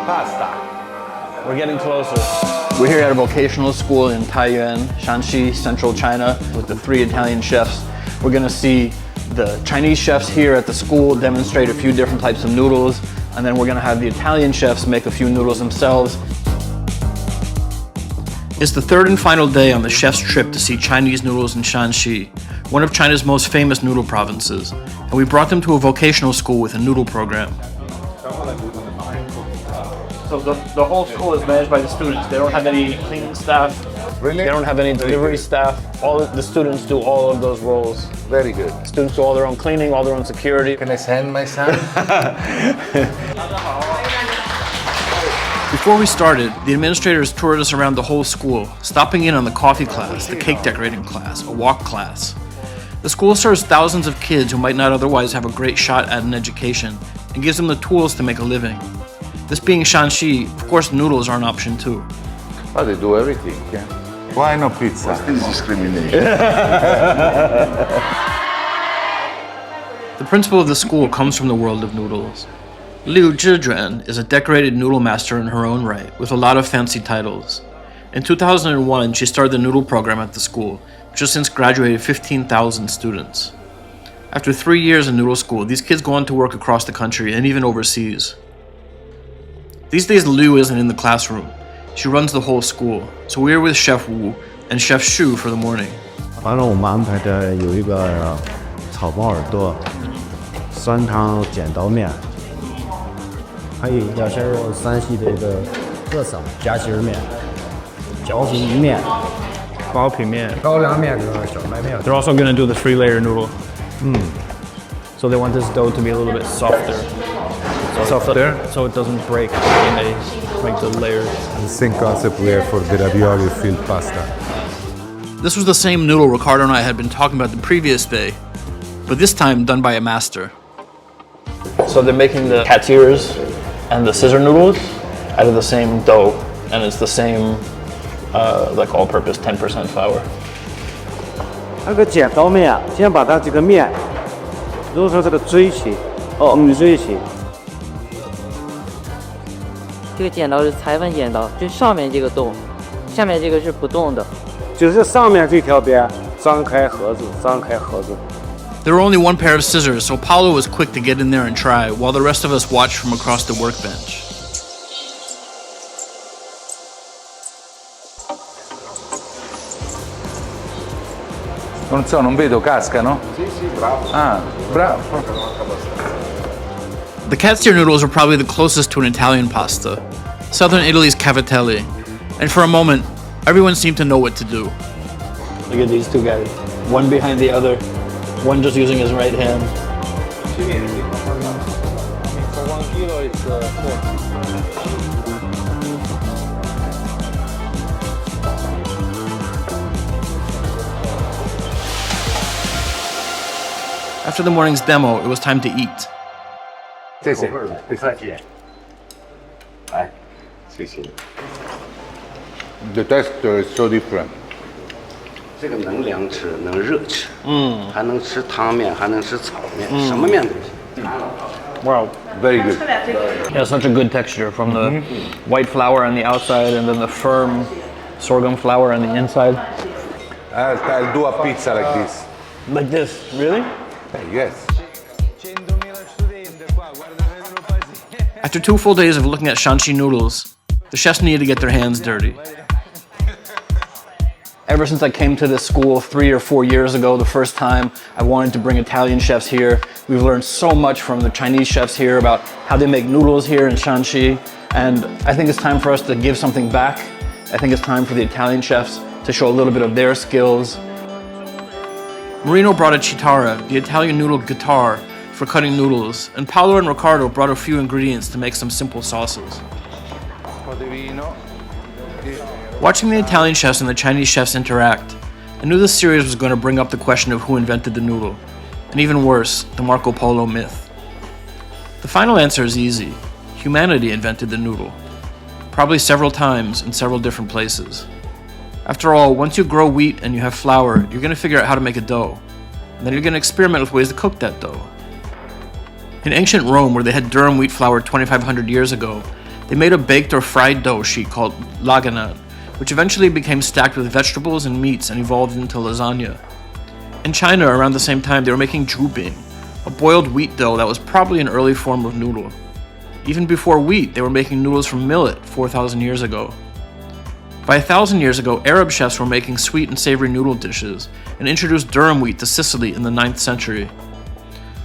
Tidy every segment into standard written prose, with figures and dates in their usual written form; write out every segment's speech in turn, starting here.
pasta. We're getting closer. We're here at a vocational school in Taiyuan, Shanxi, central China, with the 3 Italian chefs. We're gonna see the Chinese chefs here at the school demonstrate a few different types of noodles, and then we're gonna have the Italian chefs make a few noodles themselves. It's the 3rd and final day on the chef's trip to see Chinese noodles in Shanxi, one of China's most famous noodle provinces, and we brought them to a vocational school with a noodle program. So the whole school is managed by the students. They don't have any cleaning staff. Really? They don't have any delivery staff. All of the students do all of those roles. Very good. Students do all their own cleaning, all their own security. Can I send my son? Before we started, the administrators toured us around the whole school, stopping in on the coffee class, the cake decorating class, a walk class. The school serves thousands of kids who might not otherwise have a great shot at an education and gives them the tools to make a living. This being Shanxi, of course noodles are an option too. Oh, they do everything, yeah. Why no pizza? This discrimination. The principal of the school comes from the world of noodles. Liu Zhizhuan is a decorated noodle master in her own right, with a lot of fancy titles. In 2001, she started the noodle program at the school, which has since graduated 15,000 students. After 3 years in noodle school, these kids go on to work across the country and even overseas. These days, Liu isn't in the classroom. She runs the whole school, so we're with Chef Wu and Chef Xu for the morning. 完了，我们安排的有一个炒包耳朵、酸汤剪刀面，还有一个是山西的一个特色夹心面、饺子意面、包皮面、高粱面和小麦面。 They're also going to do the 3-layer noodle. So they want this dough to be a little bit softer. So it doesn't break when they make the layers. The same concept we have for the ravioli filled pasta. This was the same noodle Riccardo and I had been talking about the previous day, but this time done by a master. So they're making the cat's ears and the scissor noodles out of the same dough, and it's the same, like all-purpose 10% flour. 那个剪刀面啊，先把它这个面揉成这个锥形，锥形。 这个剪刀是裁缝剪刀，就上面这个动，下面这个是不动的。就是上面这条边张开盒子，张开盒子。 There were only one pair of scissors, so Paolo was quick to get in there and try, while the rest of us watched from across the workbench. Non so, non vedo, cascano? Sì, bravo. Ah, bravo. The cat's ear noodles are probably the closest to an Italian pasta, southern Italy's cavatelli, and for a moment, everyone seemed to know what to do. Look at these two guys, one behind the other, one just using his right hand. For 1 kilo it's 4. After the morning's demo, it was time to eat. 谢谢，不客气。来，谢谢。 The texture is so different. 这个能凉吃，能热吃，还能吃汤面，还能吃炒面，什么面都行。 Wow, Very good. yeah, such a good texture from the white flour on the outside and then the firm sorghum flour on the inside. I'll do a pizza like this. Like this, really? Yes. After 2 full days of looking at Shanxi noodles, the chefs needed to get their hands dirty. Ever since I came to this school 3 or 4 years ago, the first time, I wanted to bring Italian chefs here. We've learned so much from the Chinese chefs here about how they make noodles here in Shanxi, and I think it's time for us to give something back. I think it's time for the Italian chefs to show a little bit of their skills. Marino brought a chitara, the Italian noodle guitar, for cutting noodles, and Paolo and Riccardo brought a few ingredients to make some simple sauces. Watching the Italian chefs and the Chinese chefs interact, I knew this series was going to bring up the question of who invented the noodle, and even worse, the Marco Polo myth. The final answer is easy. Humanity invented the noodle, probably several times in several different places. After all, once you grow wheat and you have flour, you're going to figure out how to make a dough, and then you're going to experiment with ways to cook that dough. In ancient Rome, where they had durum wheat flour 2,500 years ago, They made a baked or fried dough sheet called laganan, which eventually became stacked with vegetables and meats and evolved into lasagna. In China, around the same time, they were making zhubing, a boiled wheat dough that was probably an early form of noodle. Even before wheat, they were making noodles from millet 4,000 years ago. By 1,000 years ago, Arab chefs were making sweet and savory noodle dishes and introduced durum wheat to Sicily in the 9th century.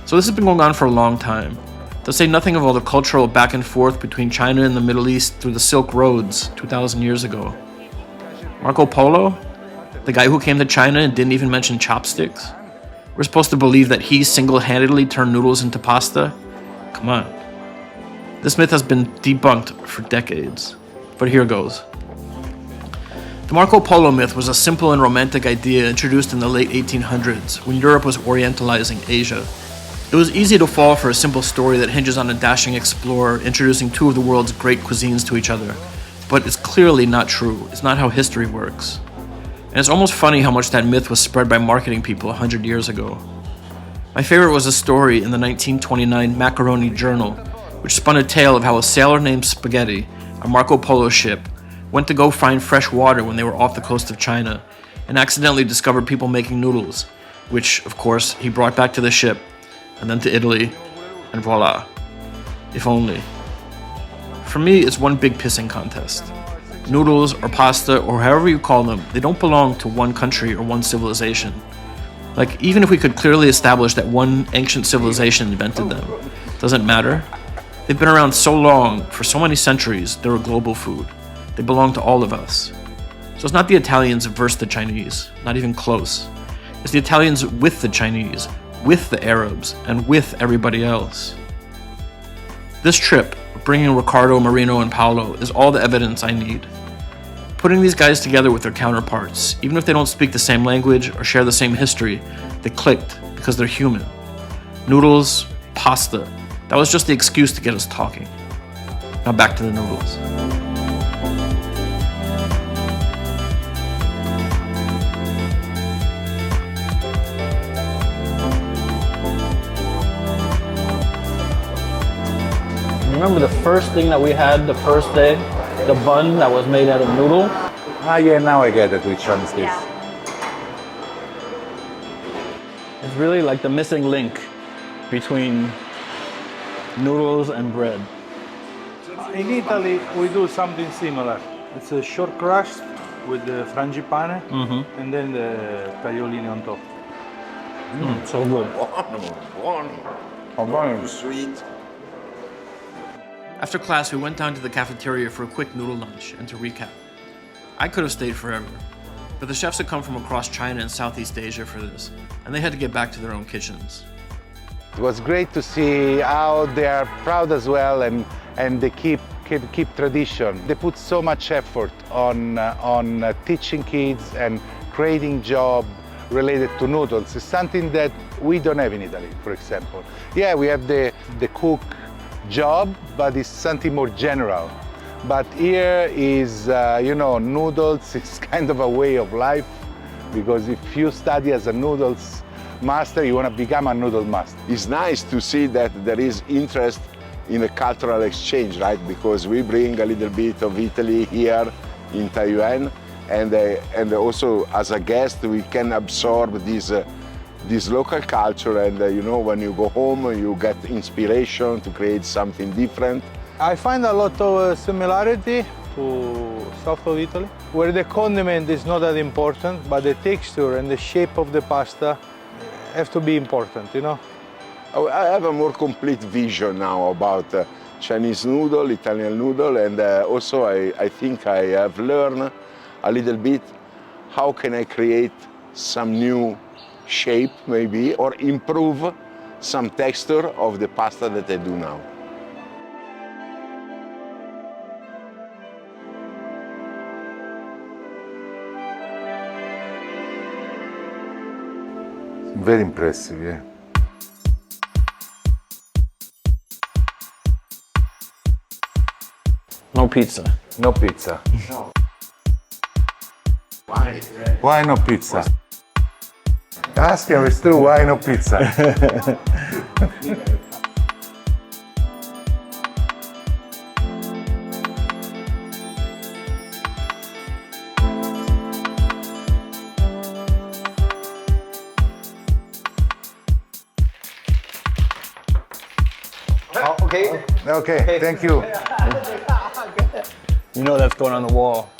So this has been going on for a long time, to say nothing of all the cultural back and forth between China and the Middle East through the Silk Roads 2,000 years ago. Marco Polo, the guy who came to China and didn't even mention chopsticks? We're supposed to believe that he single-handedly turned noodles into pasta? Come on. This myth has been debunked for decades, but here goes. The Marco Polo myth was a simple and romantic idea introduced in the late 1800s when Europe was orientalizing Asia. It was easy to fall for a simple story that hinges on a dashing explorer introducing two of the world's great cuisines to each other, but it's clearly not true. It's not how history works. And it's almost funny how much that myth was spread by marketing people 100 years ago. My favorite was a story in the 1929 Macaroni Journal, which spun a tale of how a sailor named Spaghetti, a Marco Polo ship, went to go find fresh water when they were off the coast of China, and accidentally discovered people making noodles, which, of course, he brought back to the ship, and then to Italy, and voila. If only. For me, it's one big pissing contest. Noodles, or pasta, or however you call them, they don't belong to one country or one civilization. Like, even if we could clearly establish that one ancient civilization invented them, doesn't matter. They've been around so long, for so many centuries, they're a global food. They belong to all of us. So it's not the Italians versus the Chinese, not even close. It's the Italians with the Chinese, with the Arabs, and with everybody else. This trip, bringing Riccardo, Marino, and Paolo, is all the evidence I need. Putting these guys together with their counterparts, even if they don't speak the same language or share the same history, they clicked because they're human. Noodles, pasta, that was just the excuse to get us talking. Now back to the noodles. Remember the first thing that we had the first day? The bun that was made out of noodle? Ah, yeah, now I get it, which one is this? It's really like the missing link between noodles and bread. In Italy, we do something similar. It's a short crust with the frangipane and then the tagliolini on top. So good. Sweet. After class, we went down to the cafeteria for a quick noodle lunch, and to recap. I could have stayed forever, but the chefs had come from across China and Southeast Asia for this, and they had to get back to their own kitchens. It was great to see how they are proud as well, and they keep tradition. They put so much effort on teaching kids and creating jobs related to noodles. It's something that we don't have in Italy, for example. Yeah, we have the cook job, but it's something more general. But here is, noodles is kind of a way of life, because if you study as a noodles master, you want to become a noodle master. It's nice to see that there is interest in a cultural exchange, right? Because we bring a little bit of Italy here in Taiyuan, and also as a guest we can absorb this local culture, and when you go home you get inspiration to create something different. I find a lot of similarity to south of Italy, where the condiment is not that important, but the texture and the shape of the pasta have to be important, I have a more complete vision now about Chinese noodle, Italian noodle, and also I think I have learned a little bit how can I create some new shape maybe, or improve some texture of the pasta that I do now. Very impressive, yeah. No pizza. No pizza. No. Why no pizza? Ask him, it's true, why no pizza? Okay. Okay, thank you. You know that's going on the wall.